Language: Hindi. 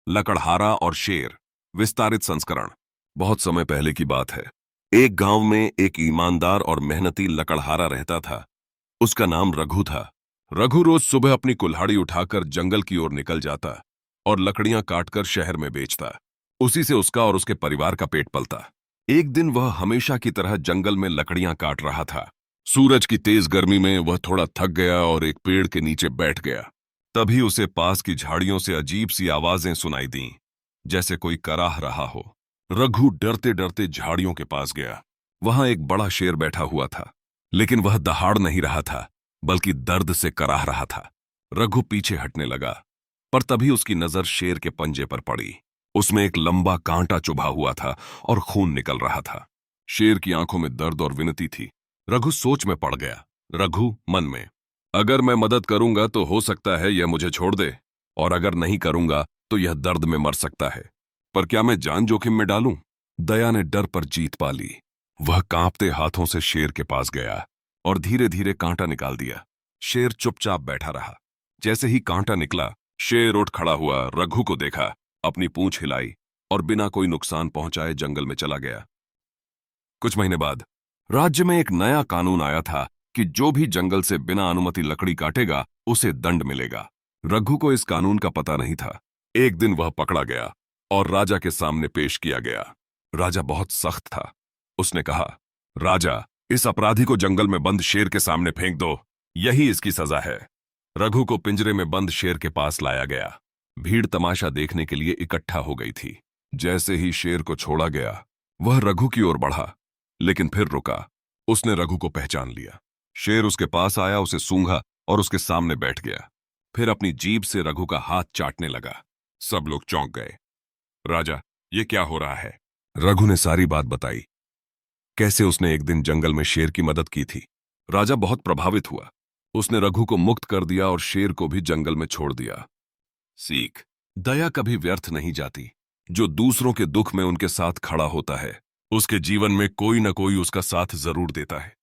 लकड़हारा और शेर। विस्तारित संस्करण। बहुत समय पहले की बात है। एक गांव में एक ईमानदार और मेहनती लकड़हारा रहता था। उसका नाम रघु था। रघु रोज सुबह अपनी कुल्हाड़ी उठाकर जंगल की ओर निकल जाता और लकड़ियां काटकर शहर में बेचता। उसी से उसका और उसके परिवार का पेट पलता। एक दिन वह हमेशा की तरह जंगल में लकड़ियां काट रहा था। सूरज की तेज गर्मी में वह थोड़ा थक गया और एक पेड़ के नीचे बैठ गया। तभी उसे पास की झाड़ियों से अजीब सी आवाजें सुनाई दीं, जैसे कोई कराह रहा हो। रघु डरते डरते झाड़ियों के पास गया। वहां एक बड़ा शेर बैठा हुआ था, लेकिन वह दहाड़ नहीं रहा था, बल्कि दर्द से कराह रहा था। रघु पीछे हटने लगा, पर तभी उसकी नजर शेर के पंजे पर पड़ी। उसमें एक लंबा कांटा चुभा हुआ था और खून निकल रहा था। शेर की आंखों में दर्द और विनती थी। रघु सोच में पड़ गया। रघु मन में, अगर मैं मदद करूंगा तो हो सकता है यह मुझे छोड़ दे, और अगर नहीं करूंगा तो यह दर्द में मर सकता है। पर क्या मैं जान जोखिम में डालूं? दया ने डर पर जीत पा ली। वह कांपते हाथों से शेर के पास गया और धीरे धीरे कांटा निकाल दिया। शेर चुपचाप बैठा रहा। जैसे ही कांटा निकला, शेर उठ खड़ा हुआ, रघु को देखा, अपनी पूंछ हिलाई और बिना कोई नुकसान पहुंचाए जंगल में चला गया। कुछ महीने बाद राज्य में एक नया कानून आया था कि जो भी जंगल से बिना अनुमति लकड़ी काटेगा उसे दंड मिलेगा। रघु को इस कानून का पता नहीं था। एक दिन वह पकड़ा गया और राजा के सामने पेश किया गया। राजा बहुत सख्त था। उसने कहा, राजा, इस अपराधी को जंगल में बंद शेर के सामने फेंक दो, यही इसकी सजा है। रघु को पिंजरे में बंद शेर के पास लाया गया। भीड़ तमाशा देखने के लिए इकट्ठा हो गई थी। जैसे ही शेर को छोड़ा गया, वह रघु की ओर बढ़ा, लेकिन फिर रुका। उसने रघु को पहचान लिया। शेर उसके पास आया, उसे सूंघा और उसके सामने बैठ गया। फिर अपनी जीभ से रघु का हाथ चाटने लगा। सब लोग चौंक गए। राजा, ये क्या हो रहा है? रघु ने सारी बात बताई, कैसे उसने एक दिन जंगल में शेर की मदद की थी। राजा बहुत प्रभावित हुआ। उसने रघु को मुक्त कर दिया और शेर को भी जंगल में छोड़ दिया। सीख, दया कभी व्यर्थ नहीं जाती। जो दूसरों के दुख में उनके साथ खड़ा होता है, उसके जीवन में कोई न कोई उसका साथ जरूर देता है।